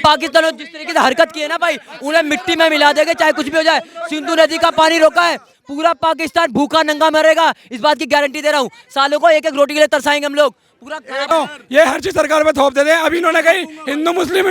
पाकिस्तान ने जिस तरीके से हरकत की है ना भाई, उन्हें मिट्टी में मिला देंगे चाहे कुछ भी हो जाए। सिंधु नदी का पानी रोका है, पूरा पाकिस्तान भूखा नंगा मरेगा, इस बात की गारंटी दे रहा हूँ। सालों को एक एक रोटी के लिए तरसाएंगे हम लोग पूरा। ये हर चीज सरकार पे थोप देते हैं। अभी इन्होंने कही हिंदू मुस्लिम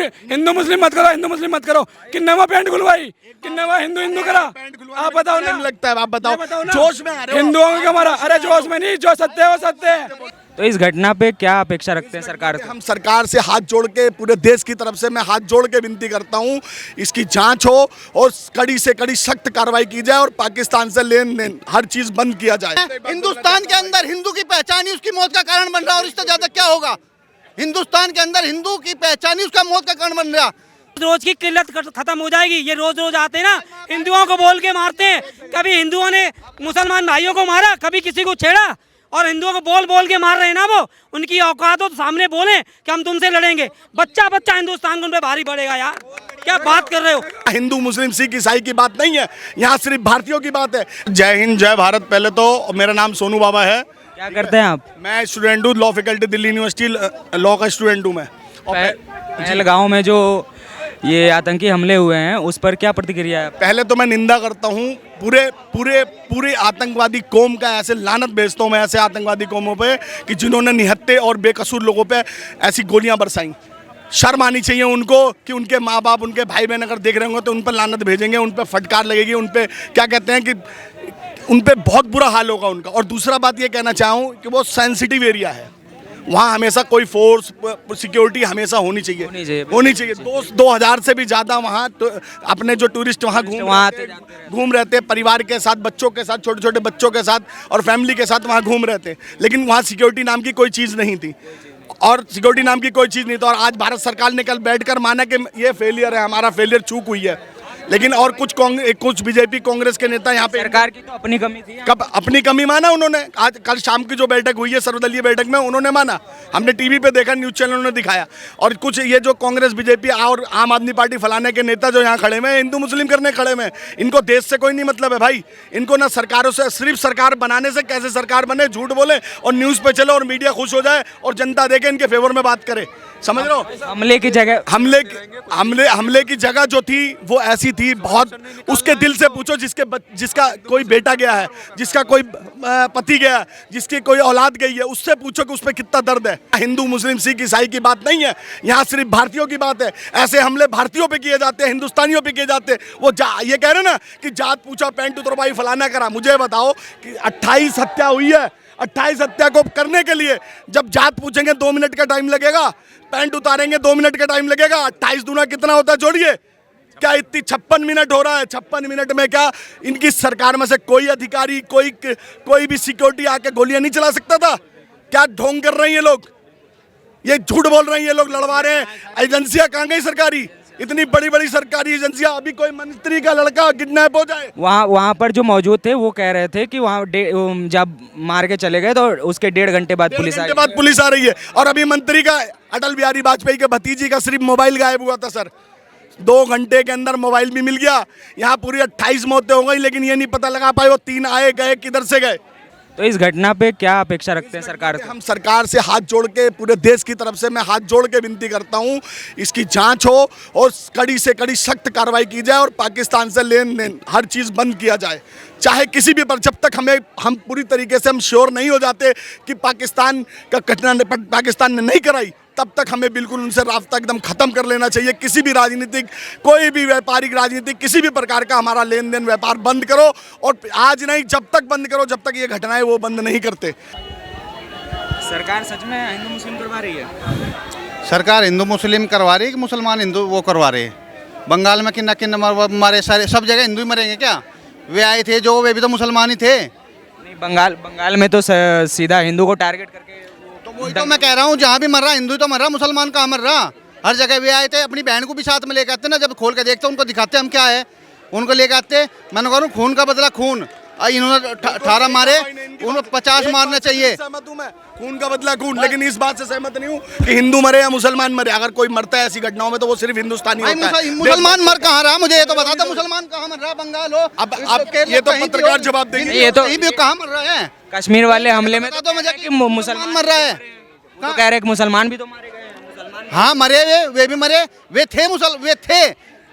मत करो, हिंदू मुस्लिम मत करो। किन्नवा पैंट खुलवाई, किन्नवा हिंदू करा। आप बताओ ना, लगता है, आप बताओ ना। जोश में आ रहे हो। हिंदुओं को हमारा, अरे जोश में नहीं, जो सत्य है वो सत्य है। तो इस घटना पे क्या अपेक्षा रखते हैं सरकार से? हम सरकार से हाथ जोड़ के, पूरे देश की तरफ से मैं हाथ जोड़ के विनती करता हूं, इसकी जांच हो और कड़ी से कड़ी सख्त कार्रवाई की जाए और पाकिस्तान से लेन देन हर चीज बंद किया जाए। हिंदुस्तान के अंदर हिंदू की पहचान ही उसकी मौत का कारण बन रहा है, और इससे ज्यादा क्या होगा। हिंदुस्तान के अंदर हिंदू की पहचान ही उसका मौत का कारण बन रहा। रोज की किल्लत खत्म हो जाएगी। ये रोज रोज आते हैं ना, हिंदुओं को बोल के मारते हैं। कभी हिंदुओं ने मुसलमान भाइयों को मारा, कभी किसी को छेड़ा, और हिंदुओं को बोल बोल के मार रहे हैं ना वो। उनकी औकात हो तो सामने बोले कि हम तुमसे लड़ेंगे। बच्चा बच्चा हिंदुस्तान को उन पे भारी पड़ेगा यार, क्या बात कर रहे हो। हिंदू मुस्लिम सिख ईसाई की बात नहीं है, यहाँ सिर्फ भारतीयों की बात है। जय हिंद, जय भारत। पहले तो मेरा नाम सोनू बाबा है। क्या करते हैं आप? मैं स्टूडेंट हूँ, law faculty Delhi university law का स्टूडेंट हूँ मैं। पहलगांव में जो ये आतंकी हमले हुए हैं उस पर क्या प्रतिक्रिया है? पहले तो मैं निंदा करता हूँ पूरे आतंकवादी कौम का। ऐसे लानत भेजता हूँ मैं ऐसे आतंकवादी कौमों पे कि जिन्होंने निहत्थे और बेकसूर लोगों पे ऐसी गोलियां बरसाई। शर्म आनी चाहिए उनको कि उनके माँ बाप, उनके भाई बहन अगर देख रहे होंगे तो उन पर लानत भेजेंगे, उन पर फटकार लगेगी, उन पर क्या कहते हैं कि उन पर बहुत बुरा हाल होगा उनका। और दूसरा बात ये कहना चाहूँ कि वो सेंसिटिव एरिया है, वहाँ हमेशा कोई फोर्स सिक्योरिटी हमेशा होनी चाहिए। 2000 से भी ज़्यादा वहाँ तो अपने जो टूरिस्ट वहाँ घूम रहते हैं परिवार के साथ, बच्चों के साथ, छोटे छोटे बच्चों के साथ और फैमिली के साथ वहाँ घूम रहे थे। लेकिन वहाँ सिक्योरिटी नाम की कोई चीज़ नहीं थी, और सिक्योरिटी नाम की कोई चीज़ नहीं थी। और आज भारत सरकार ने कल बैठकर माना कि ये फेलियर है, हमारा फेलियर, चूक हुई है। लेकिन और कुछ बीजेपी कांग्रेस के नेता यहाँ पे, सरकार की तो अपनी कमी थी। कब अपनी कमी माना उन्होंने? आज कल शाम की जो बैठक हुई है सर्वदलीय बैठक में, उन्होंने माना, हमने टीवी पे देखा, न्यूज़ चैनलों ने दिखाया। और कुछ ये जो कांग्रेस बीजेपी और आम आदमी पार्टी फलाने के नेता जो यहाँ खड़े हुए हैं, हिंदू मुस्लिम करने खड़े हुए हैं, इनको देश से कोई नहीं मतलब है भाई। इनको ना सरकारों से, सिर्फ सरकार बनाने से कैसे सरकार बने, झूठ बोले और न्यूज़ पे चले और मीडिया खुश हो जाए और जनता देखे इनके फेवर में बात करे। समझ रहे हो? हमले की जगह हमले की जगह जो थी वो ऐसी थी, बहुत उसके दिल से पूछो जिसका कोई बेटा गया है, जिसका कोई पति गया है, जिसकी कोई औलाद गई है, उससे पूछो कि उस पर कितना दर्द है। हिंदू मुस्लिम सिख ईसाई की बात नहीं है, यहाँ सिर्फ भारतीयों की बात है। ऐसे हमले भारतीयों पे किए जाते हैं, हिंदुस्तानियों पे किए जाते हैं। वो ये कह रहे ना कि जात पूछा पैंट उतरवाई फलाना करा। मुझे बताओ कि 28 हत्या हुई है, 28 हत्या को करने के लिए जब जात पूछेंगे 2 मिनट का टाइम लगेगा, पैंट उतारेंगे 2 मिनट का टाइम लगेगा। 28 दूना कितना होता है जोड़िए, क्या इतनी 56 मिनट हो रहा है। 56 मिनट में क्या इनकी सरकार में से कोई अधिकारी, कोई भी सिक्योरिटी आके गोलियां नहीं चला सकता था? क्या ढोंग कर रहे हैं ये लोग, ये झूठ बोल रहे हैं ये लोग, लड़वा रहे हैं। एजेंसियां कहाँ गई सरकारी, इतनी बड़ी बड़ी सरकारी एजेंसियां? अभी कोई मंत्री का लड़का किडनैप हो जाए, वहाँ पर जो मौजूद थे वो कह रहे थे कि वहाँ जब मार के चले गए तो उसके 1.5 घंटे बाद पुलिस आ रही है। और अभी मंत्री का, अटल बिहारी वाजपेयी के भतीजी का सिर्फ मोबाइल गायब हुआ था सर, 2 घंटे के अंदर मोबाइल भी मिल गया। यहाँ पूरी 28 मौतें हो गई, लेकिन ये नहीं पता लगा पाए वो 3 आए गए किधर से गए। तो इस घटना पे क्या अपेक्षा रखते हैं सरकार से? हम सरकार से हाथ जोड़ के, पूरे देश की तरफ से मैं हाथ जोड़ के विनती करता हूं, इसकी जांच हो और कड़ी से कड़ी सख्त कार्रवाई की जाए और पाकिस्तान से लेन देन हर चीज़ बंद किया जाए। चाहे किसी भी पर, जब तक हम पूरी तरीके से हम श्योर नहीं हो जाते कि पाकिस्तान का घटना पाकिस्तान ने नहीं कराई, तब तक हमें बिल्कुल उनसे रास्ता एकदम ख़त्म कर लेना चाहिए। किसी भी राजनीतिक, कोई भी व्यापारिक राजनीतिक, किसी भी प्रकार का हमारा लेन देन व्यापार बंद करो, और आज नहीं जब तक बंद करो जब तक ये घटनाएं वो बंद नहीं करते। सरकार सच में हिंदू मुस्लिम करवा रही है? सरकार हिंदू मुस्लिम करवा रही है कि मुसलमान हिंदू वो करवा रहे हैं? बंगाल में किन्ना मारे सारे, सब जगह हिंदू ही मरेंगे क्या? वे आए थे जो, वे भी तो मुसलमान ही थे। नहीं, बंगाल में तो सीधा हिंदू को टारगेट करके, तो वही तो मैं कह रहा हूँ, जहाँ भी मर रहा हिंदू तो मर रहा, मुसलमान कहाँ मर रहा? हर जगह वे आए थे, अपनी बहन को भी साथ में लेकर आते ना, जब खोल के देखते उनको दिखाते हम क्या है, उनको लेकर आते। मैंने कहा खून का बदला खून, इन्होंने 18 मारे, उन्हें 50 मारना चाहिए। सहमत हूं मैं, खून का बदला खून, लेकिन इस बात से सहमत नहीं हूं कि हिंदू मरे या मुसलमान मरे। अगर कोई मरता है ऐसी घटनाओं में तो वो सिर्फ हिंदुस्तानी होता है। मुसलमान मर कहाँ रहा, मुझे ये तो बता दो, मुसलमान कहाँ मर रहा? बंगाल हो, अब ये तो पत्रकार जवाब देंगे। ये तो कहाँ मर रहा है? कश्मीर वाले हमले में तो मुसलमान मुसलमान मर रहा है, तो कह रहे हैं मुसलमान भी तो मारे गए हैं। हाँ मरे वे भी मरे,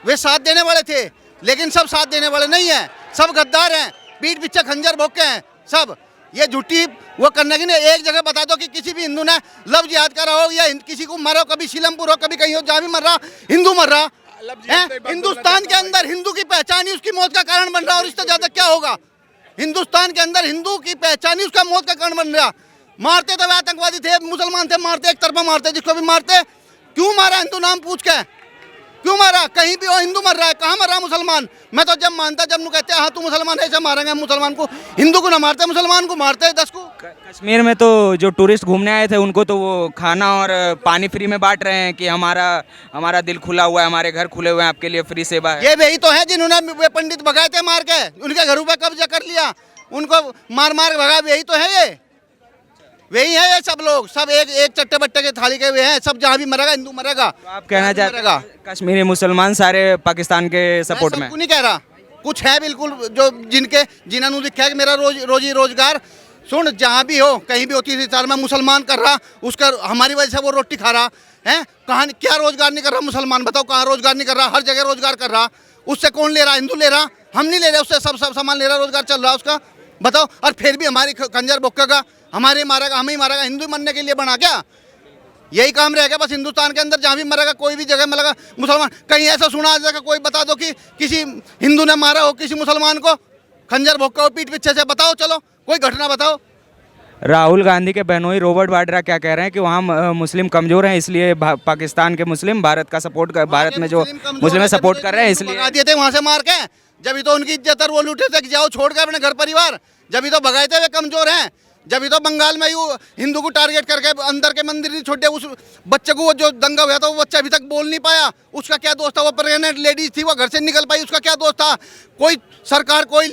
वे साथ देने वाले थे, लेकिन सब साथ देने वाले नहीं है, सब गद्दार हैं, पीठ पीछे खंजर भोंक के हैं सब। ये झूठी वो करने की नहीं। एक जगह बता दो कि किसी भी हिंदू ने लव जिहाद करा हो या किसी को मारो, कभी शीलमपुर हो, कभी कहीं हो, जहाँ भी मर रहा हिंदू मर रहा है। हिंदुस्तान के अंदर हिंदू की पहचान ही उसकी मौत का कारण बन रहा, और इससे ज्यादा क्या होगा। हिंदुस्तान के अंदर हिंदू की पहचान ही उसका मौत का कारण बन रहा। मारते तो वे आतंकवादी थे, मुसलमान थे, मारते एक तरफा मारते, जिसको भी मारते। क्यों मारा हिंदू नाम पूछ के, क्यों मारा? कहीं भी हो हिंदू मर रहा है, कहाँ मर रहा मुसलमान? मैं तो जब मानता, जब नु कहते हैं हाँ तू मुसलमान है, ऐसे मारेंगे मुसलमान को, हिंदू को ना मारते, मुसलमान को मारते 10 को। कश्मीर में तो जो टूरिस्ट घूमने आए थे उनको तो वो खाना और पानी फ्री में बांट रहे हैं कि हमारा दिल खुला हुआ है, हमारे घर खुले हुए हैं, आपके लिए फ्री सेवा है। ये वही तो है जिन्होंने वे पंडित भगाए थे मार के, उनके घरों पे कब्जा कर लिया, उनको मार मार भगा, यही तो है ये, वही है ये सब लोग, सब एक चट्टे बट्टे के थाली के वे हैं सब। जहाँ भी मरेगा हिंदू मरेगा। तो आप कहना चाहते हैं कश्मीरी मुसलमान सारे पाकिस्तान के सपोर्ट में? मैं नहीं कह रहा, कुछ है बिल्कुल जो जिन्होंने लिखा है कि मेरा रोजी रोजगार। सुन, जहाँ भी हो, कहीं भी होती है, मैं मुसलमान कर रहा, उसका हमारी वजह से वो रोटी खा रहा है। कहाँ क्या रोजगार नहीं कर रहा मुसलमान? बताओ कहाँ रोजगार नहीं कर रहा? हर जगह रोजगार कर रहा। उससे कौन ले रहा? हिंदू ले रहा, हम नहीं ले रहे, उससे सब सामान ले रहा, रोजगार चल रहा उसका। बताओ, और फिर भी हमारी खंजर भोंकेगा, हमारे मारेगा, हमें ही मारेगा। हिंदू मरने के लिए बना क्या? यही काम रहेगा बस हिंदुस्तान के अंदर, जहाँ भी मरेगा, कोई भी जगह मरेगा मुसलमान। कहीं ऐसा सुना आ जाएगा, कोई बता दो कि किसी हिंदू ने मारा हो किसी मुसलमान को, खंजर भोंका हो पीठ पीछे से, बताओ, चलो कोई घटना बताओ। राहुल गांधी के बहनोई रॉबर्ट वाड्रा क्या कह रहे हैं कि वहाँ मुस्लिम कमजोर हैं, इसलिए पाकिस्तान के मुस्लिम भारत का सपोर्ट कर, भारत में जो मुस्लिम सपोर्ट कर रहे हैं, इसलिए भगा दिए थे वहाँ से मार के। जब ही तो उनकी इज्जत और वो लूटे थे कि जाओ छोड़ के अपने घर परिवार, जब ही तो भगाए थे, वे कमजोर हैं। जब ही तो बंगाल में यू हिंदू को टारगेट करके अंदर के मंदिर नहीं छोड़े, उस बच्चे को जो दंगा हुआ था वो बच्चा अभी तक बोल नहीं पाया। उसका क्या दोस्त था? वो प्रेग्नेंट लेडीज थी, वो घर से निकल पाई, उसका क्या दोस्त था? कोई सरकार कोई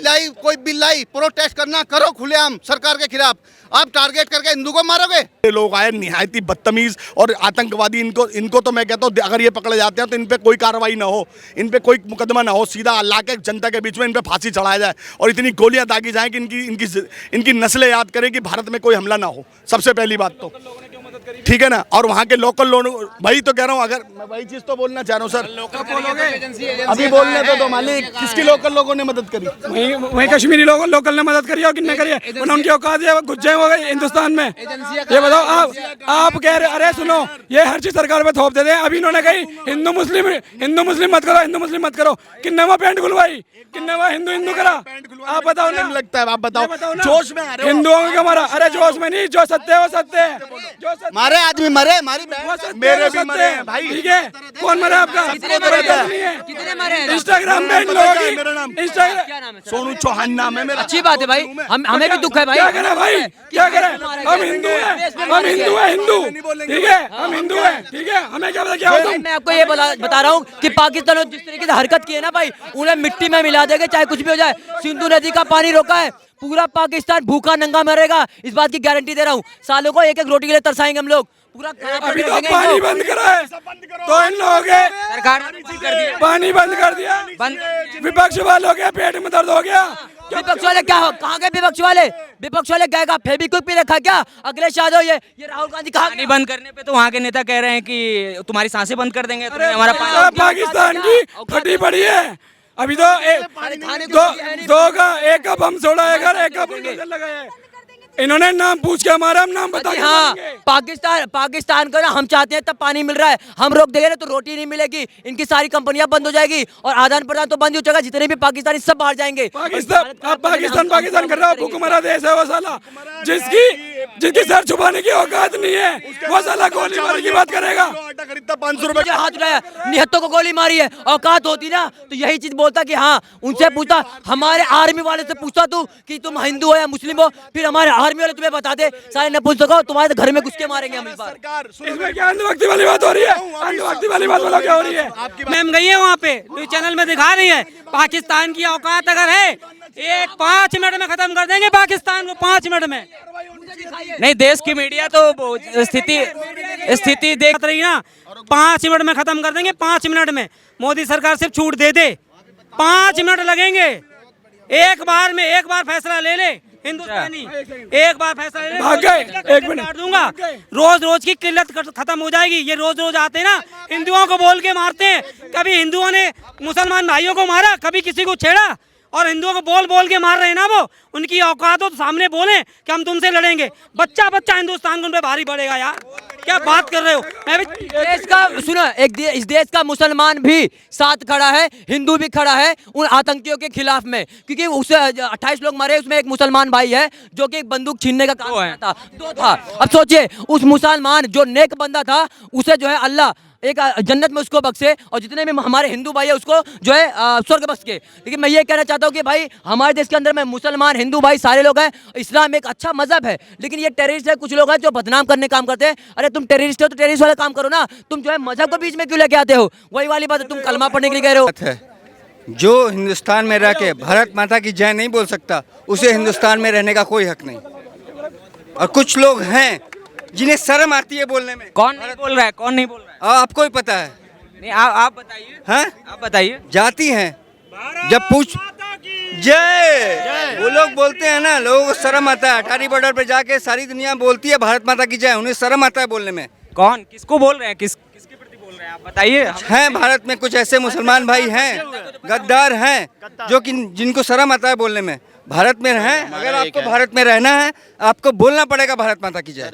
बिल लाई, प्रोटेस्ट करना करो खुलेआम सरकार के खिलाफ, आप टारगेट करके हिंदू को मारोगे? ये लोग आए निहायती बदतमीज और आतंकवादी। इनको तो मैं कहता हूँ अगर ये पकड़े जाते हैं तो इन पे कोई कार्रवाई ना हो, इन पे कोई मुकदमा ना हो, सीधा ला के जनता के बीच में इन पे फांसी चढ़ाया जाए और इतनी गोलियां दागी जाएं कि इनकी नस्लें याद करें कि भारत में कोई हमला ना हो। सबसे पहली बात तो ठीक है ना। और वहाँ के लोकल लोग, वही तो कह रहा हूँ, अगर मैं वही चीज तो बोलना चाह रहा हूँ सर। अभी बोलने तो मालिक, किसकी लोकल लोगों ने मदद करी? वही कश्मीरी लोकल ने मदद करी और किसने करी है? उनकी औकात है, घुस जाए हो गए हिंदुस्तान में। ये बताओ आप कह रहे, अरे सुनो, ये हर चीज सरकार पे थोप देते हैं। अभी इन्होंने कही हिंदू मुस्लिम मत करो, हिंदू मुस्लिम मत करो, किन्नवा पैंट खुलवाई, किन्नवा हिंदू करा। आप बताओ ना, लगता है आप बताओ, जोश में आ रहे हो। हिंदुओं को क्या मारा? अरे जोश में नहीं, जो सत्य है वो सत्य है, जो सत्य मारे आदमी मरे, हमारी मेरे भी मरे हैं भाई। ठीक है, कौन मरा आपका? कितने मरे हैं? इंस्टाग्राम पे मेरा नाम इंस्टाग्राम सोनू चौहान नाम है मेरा। अच्छी बात है भाई, हमें भी दुख है भाई। क्या करें भाई, क्या करें? हम हिंदू हैं, हिंदू, ठीक है, हम हिंदू हैं, ठीक है, हमें क्या पता क्या होता। मैं आपको ये बता रहा हूँ कि पाकिस्तान ने जिस तरीके से हरकत की है ना भाई, उन्हें मिट्टी में मिला देंगे चाहे कुछ भी हो जाए। सिंधु नदी का पानी रोका है, पूरा पाकिस्तान भूखा नंगा मरेगा, इस बात की गारंटी दे रहा हूँ। सालों को एक रोटी के लिए तरसाएंगे हम लोग, पूरा अभी तो पानी बंद करा है तो इन लोगों के सरकार ने बंद कर दिया, पानी बंद कर दिया। विपक्ष वालों के पेट में दर्द हो गया। विपक्ष वाले क्या हो, कहाँ गए विपक्ष वाले गए का फेविक्विक भी रखा क्या? अखिलेश यादव ये राहुल गांधी कहा पानी बंद करने पे तो वहाँ के नेता कह रहे हैं कि तुम्हारी सांसें बंद कर देंगे, तुमने हमारा पानी। पाकिस्तान की फटी पड़ी है। अभी तो एक का बम छोड़ा है घर, एक का बुलडोजर लगाया है। इन्होंने नाम पूछ के हमारा हम नाम बता। हाँ, पाकिस्तान को ना हम चाहते हैं तब पानी मिल रहा है, हम रोक देंगे ना तो रोटी नहीं मिलेगी, इनकी सारी कंपनियां बंद हो जाएगी और आदान प्रदान तो बंद हो जाएगा, जितने भी पाकिस्तानी सब बाहर जाएंगे। पाकिस्तान कर रहा है, भूखमरा देश है वो साला, जिसकी सर छुपाने की औकात नहीं है, वो साला गोली मारने की बात करेगा। 500 रुपए हाथ उठाया, निहत्तों को गोली मारी है, औकात होती ना तो यही चीज बोलता कि हाँ, उनसे पूछता, हमारे आर्मी वाले से पूछता तू कि तुम हिंदू हो या मुस्लिम हो, फिर हमारे आर्मी वाले तुम्हें बताते, सारे न पूछ सको, तुम्हारे घर में घुस के मारेंगे हम इस बार। इसमें क्या अंधभक्ति वाली बात हो रही है? अंधभक्ति वाली बात बोलो क्या हो रही है? मैम गई है वहाँ पे, न्यूज चैनल में दिखा रही है, पाकिस्तान की औकात अगर है, 5 मिनट में खत्म कर देंगे पाकिस्तान को, 5 मिनट में। नहीं, देश की मीडिया तो स्थिति देख रही ना, 5 मिनट में खत्म कर देंगे, 5 मिनट में। मोदी सरकार सिर्फ छूट दे दे, 5 मिनट लगेंगे, एक बार फैसला ले ले, हिंदुस्तानी एक बार फैसला ले भाग गए, एक मिनट। काट दूंगा। रोज रोज की किल्लत खत्म हो जाएगी। ये रोज रोज आते ना, हिंदुओं को बोल के मारते हैं। कभी हिंदुओं ने मुसलमान भाइयों को मारा, कभी किसी को छेड़ा, और हिंदुओं को बोल बोल के मार रहे हैं ना वो। उनकी औकात हो तो सामने बोले कि हम तुमसे लड़ेंगे। बच्चा बच्चा हिंदुस्तान को उन पे भारी पड़ेगा यार। क्या बात कर रहे हो? मैं भी देश का सुनो, इस देश का मुसलमान भी साथ खड़ा है, हिंदू भी खड़ा है उन आतंकियों के खिलाफ में, क्योंकि उससे 28 लोग मरे, उसमें एक मुसलमान भाई है जो कि बंदूक छीनने का काम किया था, 2 था। अब सोचिए उस मुसलमान जो नेक बंदा था, उसे जो है अल्लाह एक जन्नत में उसको बख्शे, और जितने भी हमारे हिंदू भाई है उसको जो है स्वर्ग बख्शे। लेकिन मैं ये कहना चाहता हूँ कि भाई हमारे देश के अंदर में मुसलमान हिंदू भाई सारे लोग हैं। इस्लाम एक अच्छा मजहब है, लेकिन ये टेररिस्ट है, कुछ लोग हैं जो बदनाम करने काम करते हैं। अरे तुम टेररिस्ट हो तो टेररिस्ट वाला काम करो ना, तुम जो है मजहब को बीच में क्यों लेके आते हो? वही वाली बात है, तुम कलमा पढ़ने के लिए कह रहे हो। है जो हिंदुस्तान में रह के भारत माता की जय नहीं बोल सकता, उसे हिंदुस्तान में रहने का कोई हक नहीं। और कुछ लोग हैं जिन्हें शर्म आती है बोलने में। कौन नहीं बोल रहा है, कौन नहीं बोल रहा है? आपको ही पता है। नहीं, आप बताइए। हैं? आप बताइए। जाती हैं जब पूछ जय वो लोग बोलते हैं ना, लोगों को शर्म आता है। अटारी बॉर्डर पे जाके सारी दुनिया बोलती है भारत माता की जय, उन्हें शर्म आता है बोलने में। कौन किसको बोल रहे हैं, किसके प्रति बोल रहे हैं, आप बताइए। हैं भारत में कुछ ऐसे मुसलमान भाई हैं, गद्दार हैं, जो कि जिनको शर्म आता है बोलने में। भारत में रहें, अगर आपको भारत में रहना है, आपको बोलना पड़ेगा भारत माता की जय।